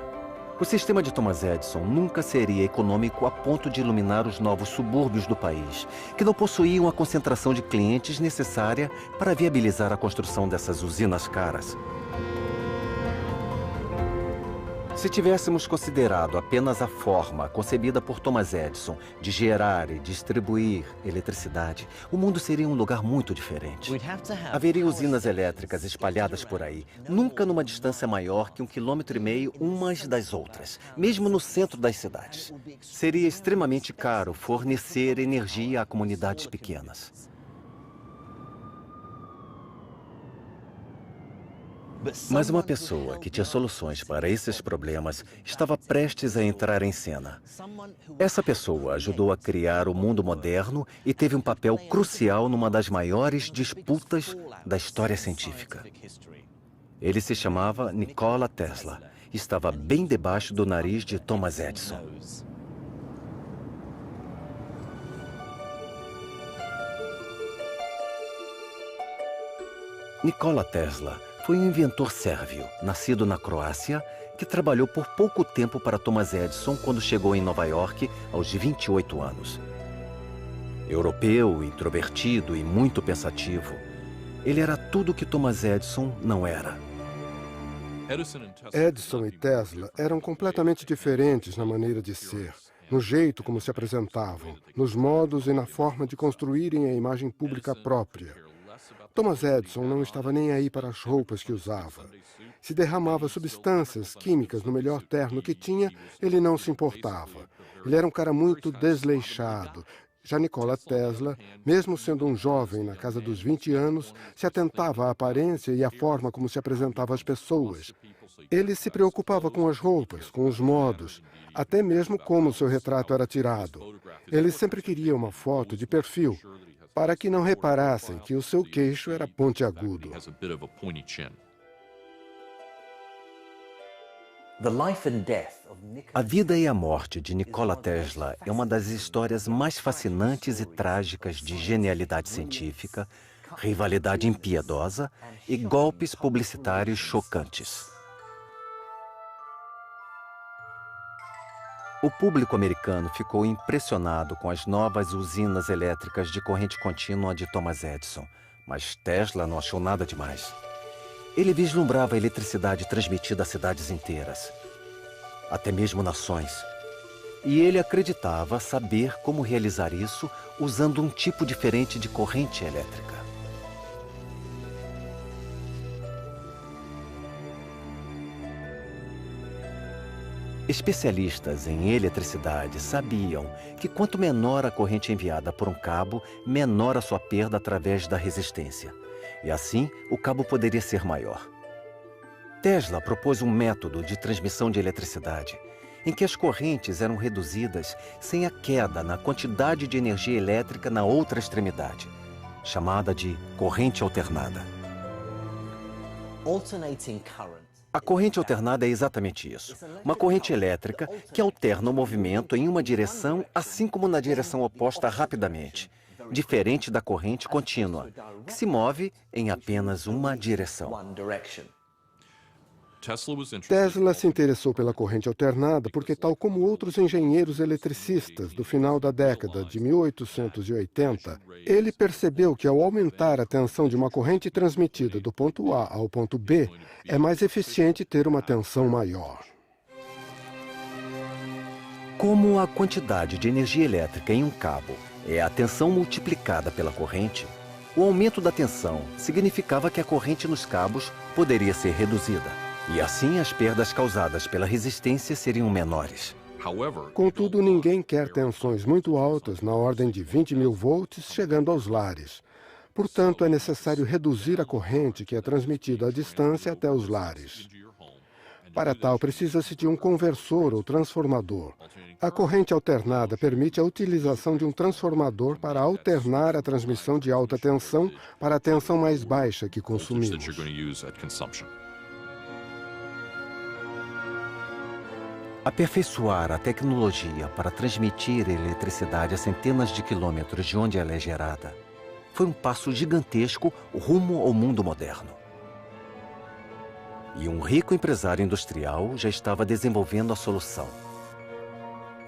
O sistema de Thomas Edison nunca seria econômico a ponto de iluminar os novos subúrbios do país, que não possuíam a concentração de clientes necessária para viabilizar a construção dessas usinas caras. Se tivéssemos considerado apenas a forma concebida por Thomas Edison de gerar e distribuir eletricidade, o mundo seria um lugar muito diferente. Haveria usinas elétricas espalhadas por aí, nunca numa distância maior que 1,5 km umas das outras, mesmo no centro das cidades. Seria extremamente caro fornecer energia a comunidades pequenas. Mas uma pessoa que tinha soluções para esses problemas estava prestes a entrar em cena. Essa pessoa ajudou a criar o mundo moderno e teve um papel crucial numa das maiores disputas da história científica. Ele se chamava Nikola Tesla e estava bem debaixo do nariz de Thomas Edison. Nikola Tesla foi um inventor sérvio, nascido na Croácia, que trabalhou por pouco tempo para Thomas Edison quando chegou em Nova York aos 28 anos. Europeu, introvertido e muito pensativo, ele era tudo o que Thomas Edison não era. Edison e Tesla eram completamente diferentes na maneira de ser, no jeito como se apresentavam, nos modos e na forma de construírem a imagem pública própria. Thomas Edison não estava nem aí para as roupas que usava. Se derramava substâncias químicas no melhor terno que tinha, ele não se importava. Ele era um cara muito desleixado. Já Nikola Tesla, mesmo sendo um jovem na casa dos 20 anos, se atentava à aparência e à forma como se apresentava às pessoas. Ele se preocupava com as roupas, com os modos, até mesmo como seu retrato era tirado. Ele sempre queria uma foto de perfil, para que não reparassem que o seu queixo era pontiagudo. A vida e a morte de Nikola Tesla é uma das histórias mais fascinantes e trágicas de genialidade científica, rivalidade impiedosa e golpes publicitários chocantes. O público americano ficou impressionado com as novas usinas elétricas de corrente contínua de Thomas Edison, mas Tesla não achou nada demais. Ele vislumbrava a eletricidade transmitida a cidades inteiras, até mesmo nações. E ele acreditava saber como realizar isso usando um tipo diferente de corrente elétrica. Especialistas em eletricidade sabiam que quanto menor a corrente enviada por um cabo, menor a sua perda através da resistência. E assim, o cabo poderia ser maior. Tesla propôs um método de transmissão de eletricidade em que as correntes eram reduzidas sem a queda na quantidade de energia elétrica na outra extremidade, chamada de corrente alternada. A corrente alternada é exatamente isso. Uma corrente elétrica que alterna o movimento em uma direção, assim como na direção oposta rapidamente, diferente da corrente contínua, que se move em apenas uma direção. Tesla se interessou pela corrente alternada porque, tal como outros engenheiros eletricistas do final da década de 1880, ele percebeu que, ao aumentar a tensão de uma corrente transmitida do ponto A ao ponto B, é mais eficiente ter uma tensão maior. Como a quantidade de energia elétrica em um cabo é a tensão multiplicada pela corrente, o aumento da tensão significava que a corrente nos cabos poderia ser reduzida, e assim as perdas causadas pela resistência seriam menores. Contudo, ninguém quer tensões muito altas, na ordem de 20.000 volts, chegando aos lares. Portanto, é necessário reduzir a corrente que é transmitida à distância até os lares. Para tal, precisa-se de um conversor ou transformador. A corrente alternada permite a utilização de um transformador para alternar a transmissão de alta tensão para a tensão mais baixa que consumimos. Aperfeiçoar a tecnologia para transmitir eletricidade a centenas de quilômetros de onde ela é gerada foi um passo gigantesco rumo ao mundo moderno. E um rico empresário industrial já estava desenvolvendo a solução.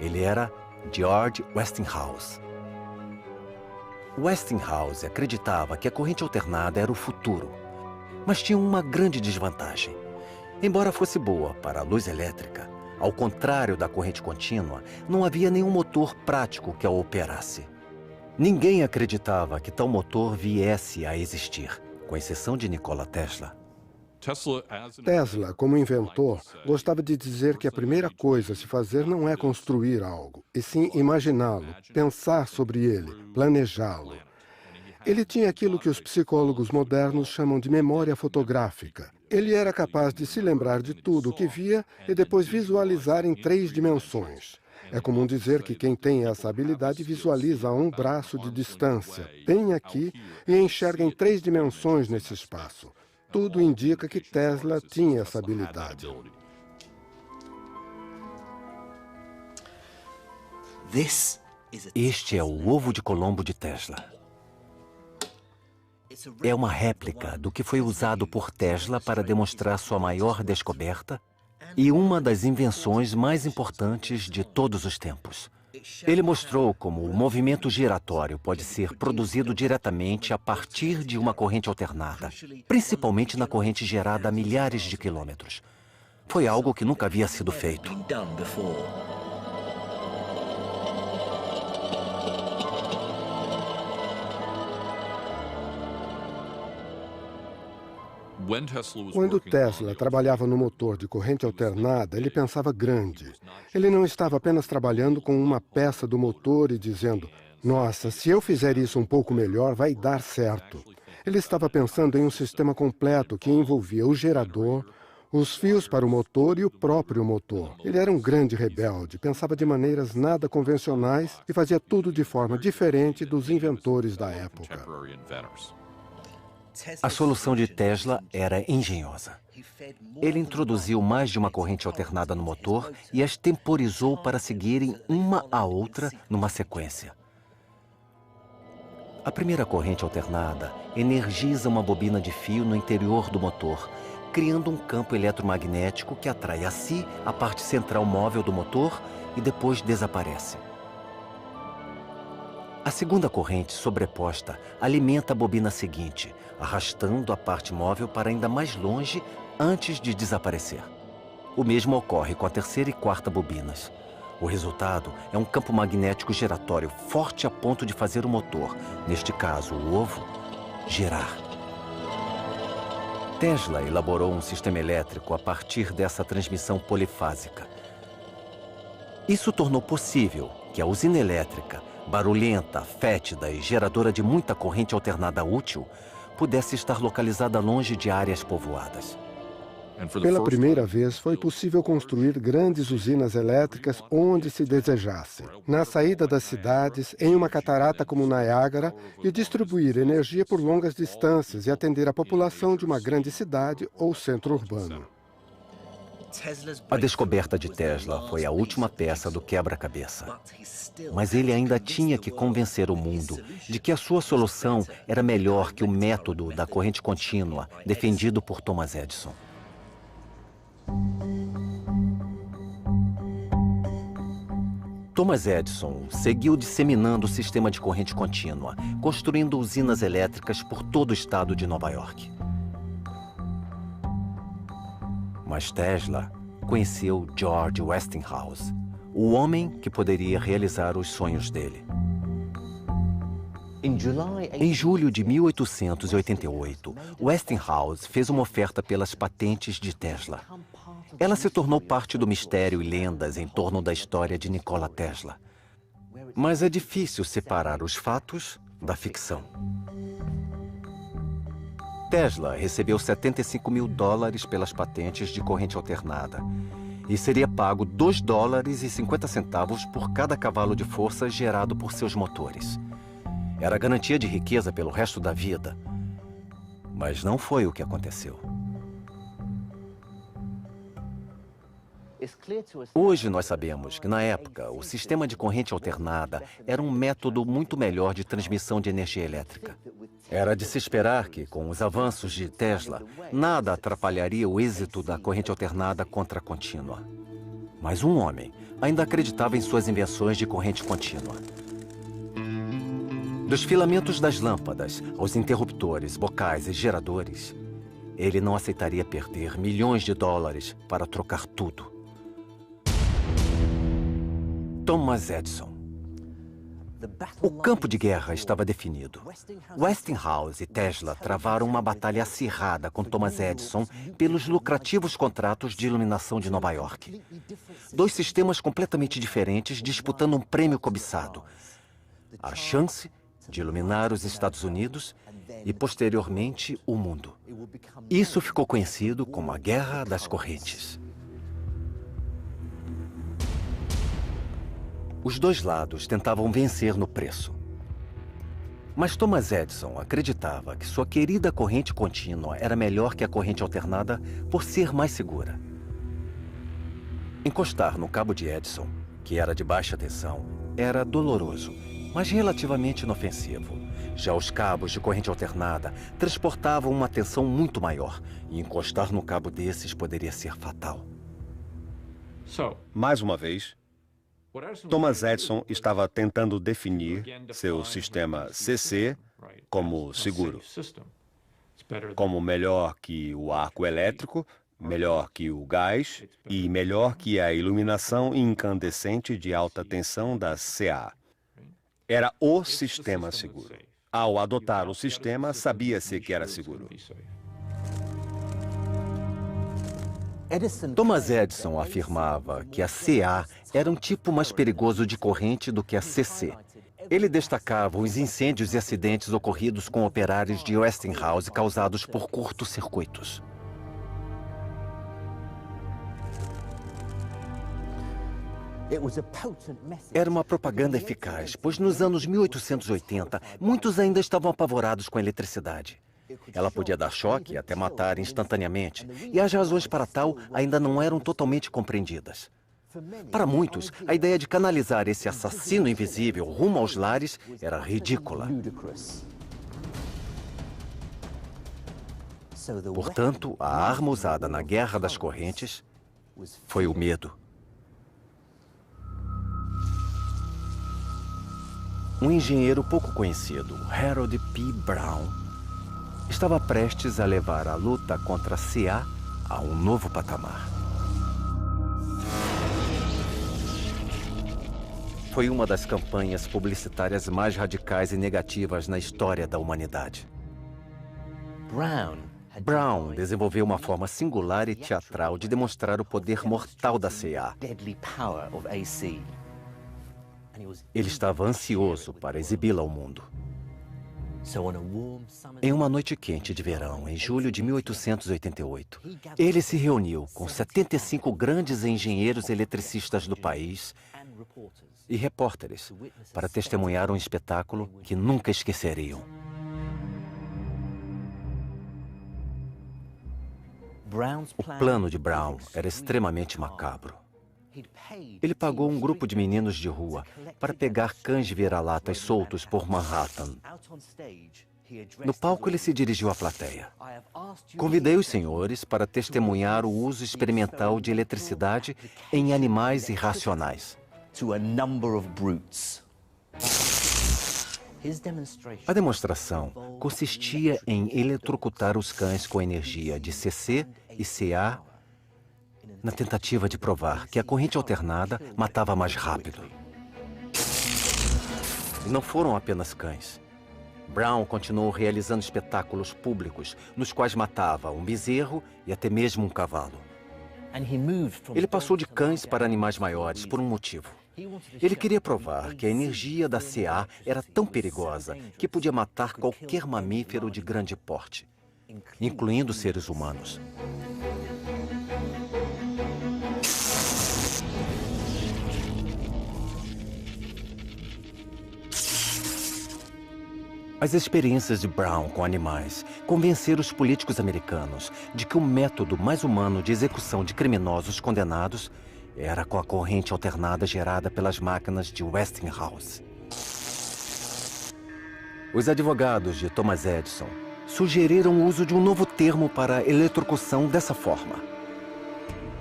Ele era George Westinghouse. Westinghouse acreditava que a corrente alternada era o futuro, mas tinha uma grande desvantagem. Embora fosse boa para a luz elétrica, ao contrário da corrente contínua, não havia nenhum motor prático que a operasse. Ninguém acreditava que tal motor viesse a existir, com exceção de Nikola Tesla. Tesla, como inventor, gostava de dizer que a primeira coisa a se fazer não é construir algo, e sim imaginá-lo, pensar sobre ele, planejá-lo. Ele tinha aquilo que os psicólogos modernos chamam de memória fotográfica. Ele era capaz de se lembrar de tudo o que via e depois visualizar em 3 dimensões. É comum dizer que quem tem essa habilidade visualiza a um braço de distância, bem aqui, e enxerga em 3 dimensões nesse espaço. Tudo indica que Tesla tinha essa habilidade. Este é o ovo de Colombo de Tesla. É uma réplica do que foi usado por Tesla para demonstrar sua maior descoberta e uma das invenções mais importantes de todos os tempos. Ele mostrou como o movimento giratório pode ser produzido diretamente a partir de uma corrente alternada, principalmente na corrente gerada a milhares de quilômetros. Foi algo que nunca havia sido feito. Quando Tesla trabalhava no motor de corrente alternada, ele pensava grande. Ele não estava apenas trabalhando com uma peça do motor e dizendo, nossa, se eu fizer isso um pouco melhor, vai dar certo. Ele estava pensando em um sistema completo que envolvia o gerador, os fios para o motor e o próprio motor. Ele era um grande rebelde, pensava de maneiras nada convencionais e fazia tudo de forma diferente dos inventores da época. A solução de Tesla era engenhosa. Ele introduziu mais de uma corrente alternada no motor e as temporizou para seguirem uma à outra numa sequência. A primeira corrente alternada energiza uma bobina de fio no interior do motor, criando um campo eletromagnético que atrai a si a parte central móvel do motor e depois desaparece. A segunda corrente sobreposta alimenta a bobina seguinte, arrastando a parte móvel para ainda mais longe antes de desaparecer. O mesmo ocorre com a terceira e quarta bobinas. O resultado é um campo magnético giratório forte a ponto de fazer o motor, neste caso o ovo, girar. Tesla elaborou um sistema elétrico a partir dessa transmissão polifásica. Isso tornou possível que a usina elétrica, barulhenta, fétida e geradora de muita corrente alternada útil, pudesse estar localizada longe de áreas povoadas. Pela primeira vez, foi possível construir grandes usinas elétricas onde se desejasse, na saída das cidades, em uma catarata como Niágara, e distribuir energia por longas distâncias e atender a população de uma grande cidade ou centro urbano. A descoberta de Tesla foi a última peça do quebra-cabeça. Mas ele ainda tinha que convencer o mundo de que a sua solução era melhor que o método da corrente contínua defendido por Thomas Edison. Thomas Edison seguiu disseminando o sistema de corrente contínua, construindo usinas elétricas por todo o estado de Nova York. Mas Tesla conheceu George Westinghouse, o homem que poderia realizar os sonhos dele. Em julho de 1888, Westinghouse fez uma oferta pelas patentes de Tesla. Ela se tornou parte do mistério e lendas em torno da história de Nikola Tesla. Mas é difícil separar os fatos da ficção. Tesla recebeu $75 mil pelas patentes de corrente alternada e seria pago $2,50 por cada cavalo de força gerado por seus motores. Era garantia de riqueza pelo resto da vida. Mas não foi o que aconteceu. Hoje nós sabemos que, na época, o sistema de corrente alternada era um método muito melhor de transmissão de energia elétrica. Era de se esperar que, com os avanços de Tesla, nada atrapalharia o êxito da corrente alternada contra a contínua. Mas um homem ainda acreditava em suas invenções de corrente contínua. Dos filamentos das lâmpadas aos interruptores, bocais e geradores, ele não aceitaria perder milhões de dólares para trocar tudo. Thomas Edison. O campo de guerra estava definido. Westinghouse e Tesla travaram uma batalha acirrada com Thomas Edison pelos lucrativos contratos de iluminação de Nova York. Dois sistemas completamente diferentes disputando um prêmio cobiçado. A chance de iluminar os Estados Unidos e, posteriormente, o mundo. Isso ficou conhecido como a Guerra das Correntes. Os dois lados tentavam vencer no preço. Mas Thomas Edison acreditava que sua querida corrente contínua era melhor que a corrente alternada por ser mais segura. Encostar no cabo de Edison, que era de baixa tensão, era doloroso, mas relativamente inofensivo. Já os cabos de corrente alternada transportavam uma tensão muito maior, e encostar no cabo desses poderia ser fatal. Mais uma vez, Thomas Edison estava tentando definir seu sistema CC como seguro, como melhor que o arco elétrico, melhor que o gás e melhor que a iluminação incandescente de alta tensão da CA. Era o sistema seguro. Ao adotar o sistema, sabia-se que era seguro. Thomas Edison afirmava que a CA era um tipo mais perigoso de corrente do que a CC. Ele destacava os incêndios e acidentes ocorridos com operários de Westinghouse causados por curtos-circuitos. Era uma propaganda eficaz, pois nos anos 1880, muitos ainda estavam apavorados com a eletricidade. Ela podia dar choque e até matar instantaneamente, e as razões para tal ainda não eram totalmente compreendidas. Para muitos, a ideia de canalizar esse assassino invisível rumo aos lares era ridícula. Portanto, a arma usada na Guerra das Correntes foi o medo. Um engenheiro pouco conhecido, Harold P. Brown, estava prestes a levar a luta contra a CA a um novo patamar. Foi uma das campanhas publicitárias mais radicais e negativas na história da humanidade. Brown desenvolveu uma forma singular e teatral de demonstrar o poder mortal da CA. Ele estava ansioso para exibi-la ao mundo. Em uma noite quente de verão, em julho de 1888, ele se reuniu com 75 grandes engenheiros eletricistas do país e repórteres para testemunhar um espetáculo que nunca esqueceriam. O plano de Brown era extremamente macabro. Ele pagou um grupo de meninos de rua para pegar cães de vira-latas soltos por Manhattan No palco, ele se dirigiu à plateia. Convidei os senhores para testemunhar o uso experimental de eletricidade em animais irracionais. A demonstração consistia em eletrocutar os cães com energia de CC e CA na tentativa de provar que a corrente alternada matava mais rápido. E não foram apenas cães. Brown continuou realizando espetáculos públicos, nos quais matava um bezerro e até mesmo um cavalo. Ele passou de cães para animais maiores por um motivo. Ele queria provar que a energia da CA era tão perigosa que podia matar qualquer mamífero de grande porte, incluindo seres humanos. As experiências de Brown com animais convenceram os políticos americanos de que o método mais humano de execução de criminosos condenados era com a corrente alternada gerada pelas máquinas de Westinghouse. Os advogados de Thomas Edison sugeriram o uso de um novo termo para a eletrocução dessa forma: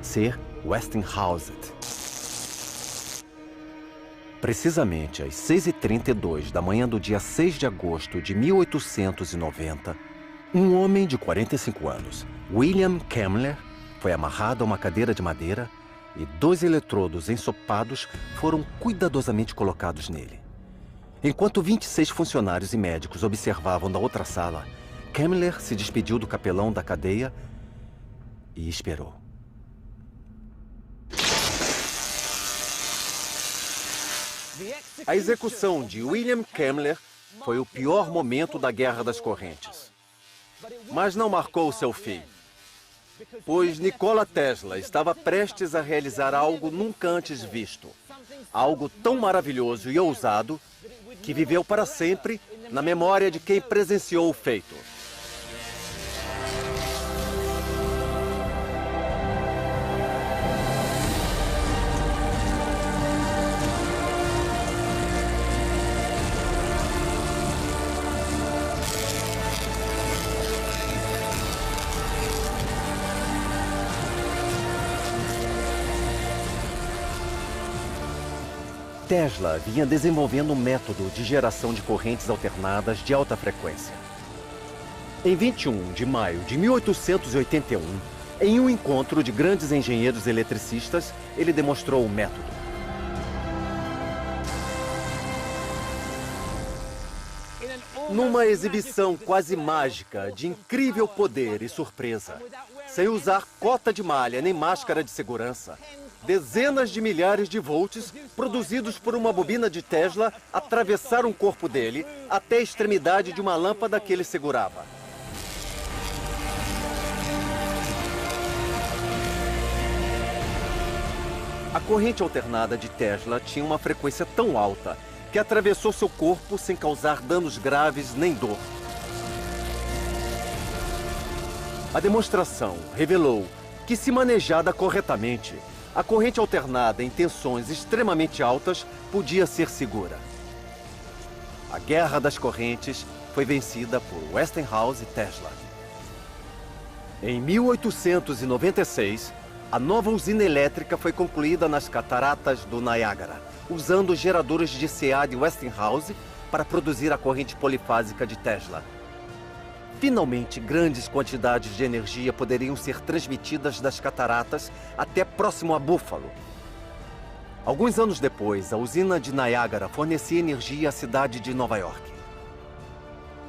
ser Westinghoused. Precisamente às 6h32 da manhã do dia 6 de agosto de 1890, um homem de 45 anos, William Kemmler, foi amarrado a uma cadeira de madeira e 2 eletrodos ensopados foram cuidadosamente colocados nele. Enquanto 26 funcionários e médicos observavam da outra sala, Kemmler se despediu do capelão da cadeia e esperou. A execução de William Kemmler foi o pior momento da Guerra das Correntes. Mas não marcou seu fim, pois Nikola Tesla estava prestes a realizar algo nunca antes visto. Algo tão maravilhoso e ousado que viveu para sempre na memória de quem presenciou o feito. Tesla vinha desenvolvendo um método de geração de correntes alternadas de alta frequência. Em 21 de maio de 1881, em um encontro de grandes engenheiros eletricistas, ele demonstrou o método. Numa exibição quase mágica de incrível poder e surpresa, sem usar cota de malha nem máscara de segurança, dezenas de milhares de volts produzidos por uma bobina de Tesla atravessaram o corpo dele até a extremidade de uma lâmpada que ele segurava. A corrente alternada de Tesla tinha uma frequência tão alta que atravessou seu corpo sem causar danos graves nem dor. A demonstração revelou que, se manejada corretamente, a corrente alternada em tensões extremamente altas podia ser segura. A Guerra das Correntes foi vencida por Westinghouse e Tesla. Em 1896, a nova usina elétrica foi concluída nas cataratas do Niágara, usando geradores de CA de Westinghouse para produzir a corrente polifásica de Tesla. Finalmente, grandes quantidades de energia poderiam ser transmitidas das cataratas até próximo a Buffalo. Alguns anos depois, a usina de Niágara fornecia energia à cidade de Nova York.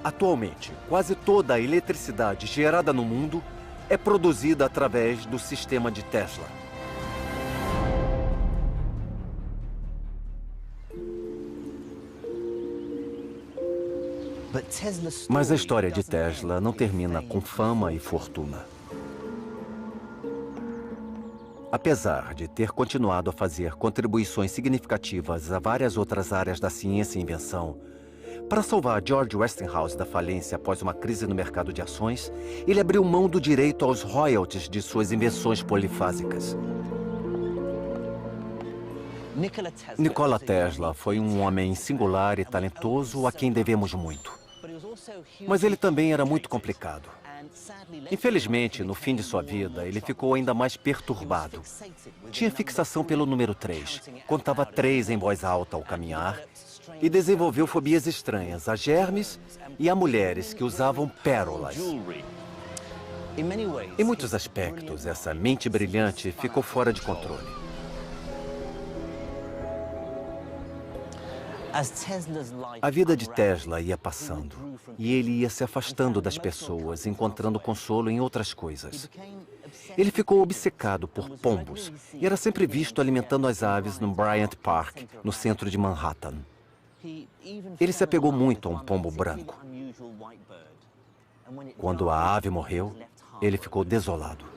Atualmente, quase toda a eletricidade gerada no mundo é produzida através do sistema de Tesla. Mas a história de Tesla não termina com fama e fortuna. Apesar de ter continuado a fazer contribuições significativas a várias outras áreas da ciência e invenção, para salvar George Westinghouse da falência após uma crise no mercado de ações, ele abriu mão do direito aos royalties de suas invenções polifásicas. Nikola Tesla foi um homem singular e talentoso a quem devemos muito. Mas ele também era muito complicado. Infelizmente, no fim de sua vida, ele ficou ainda mais perturbado. Tinha fixação pelo número 3, contava 3 em voz alta ao caminhar e desenvolveu fobias estranhas a germes e a mulheres que usavam pérolas. Em muitos aspectos, essa mente brilhante ficou fora de controle. A vida de Tesla ia passando e ele ia se afastando das pessoas, encontrando consolo em outras coisas. Ele ficou obcecado por pombos e era sempre visto alimentando as aves no Bryant Park, no centro de Manhattan. Ele se apegou muito a um pombo branco. Quando a ave morreu, ele ficou desolado.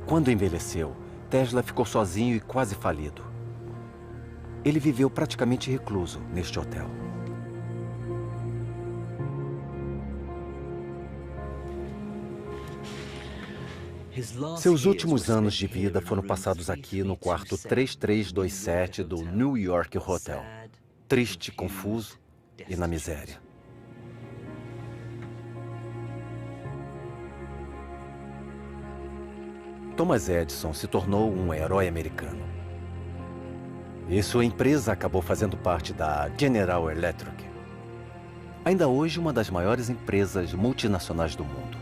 Quando envelheceu, Tesla ficou sozinho e quase falido. Ele viveu praticamente recluso neste hotel. Seus últimos anos de vida foram passados aqui no quarto 3327 do New York Hotel. Triste, confuso e na miséria. Thomas Edison se tornou um herói americano. E sua empresa acabou fazendo parte da General Electric. Ainda hoje, uma das maiores empresas multinacionais do mundo.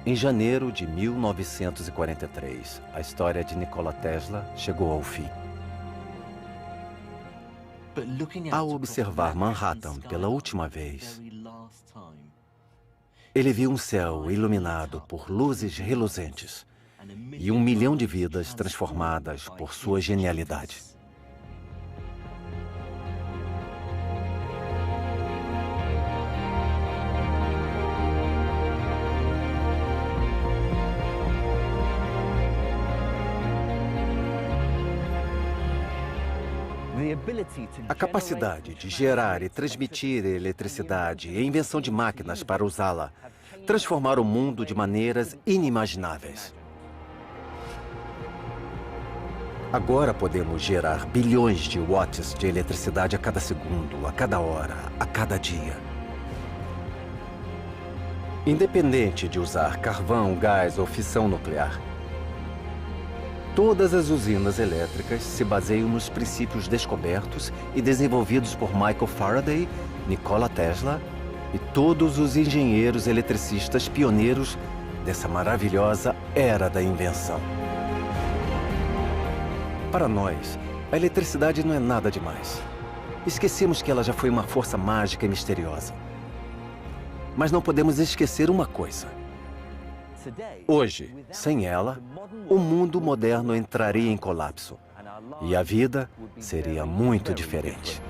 Em janeiro de 1943, a história de Nikola Tesla chegou ao fim. Ao observar Manhattan pela última vez, ele viu um céu iluminado por luzes reluzentes e 1 milhão de vidas transformadas por sua genialidade. A capacidade de gerar e transmitir eletricidade e a invenção de máquinas para usá-la transformaram o mundo de maneiras inimagináveis. Agora podemos gerar bilhões de watts de eletricidade a cada segundo, a cada hora, a cada dia. Independente de usar carvão, gás ou fissão nuclear, todas as usinas elétricas se baseiam nos princípios descobertos e desenvolvidos por Michael Faraday, Nikola Tesla e todos os engenheiros eletricistas pioneiros dessa maravilhosa era da invenção. Para nós, a eletricidade não é nada demais. Esquecemos que ela já foi uma força mágica e misteriosa. Mas não podemos esquecer uma coisa. Hoje, sem ela, o mundo moderno entraria em colapso e a vida seria muito diferente.